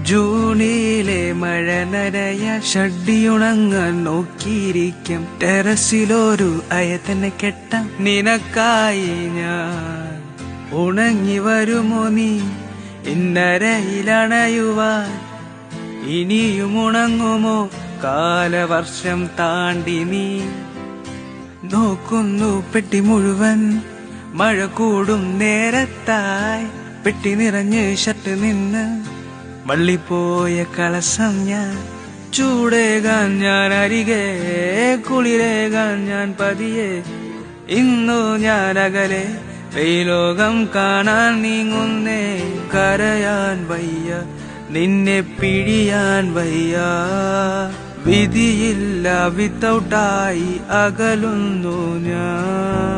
ജൂണിലെ മഴ നനയ ഷഡ്ഡിയുണങ്ങാൻ നോക്കിയിരിക്കും ടെറസിലൊരു അയത്തന്നെ കെട്ടാം നിനക്കായി ഞാൻ ഉണങ്ങി വരുമോ നീ ഇന്നരയിലണയുവാൻ ഇനിയും ഉണങ്ങുമോ കാലവർഷം താണ്ടി നീ നോക്കുന്നു പെട്ടി മുഴുവൻ മഴ കൂടും നേരത്തായി പെട്ടി നിറഞ്ഞ് ഷർട്ട് നിന്ന് വള്ളിപ്പോയ കളസം ഞാൻ ചൂടേകാൻ ഞാൻ അരികെ കുളിരേകാൻ ഞാൻ പതിയെ ഇന്നു ഞാൻ അകലെ ലോകം കാണാൻ നീങ്ങുന്നേ കരയാൻ വയ്യ നിന്നെ പിടിയാൻ വയ്യ വിധിയില്ല വിത്തൗട്ടായി അകലുന്നു ഞാൻ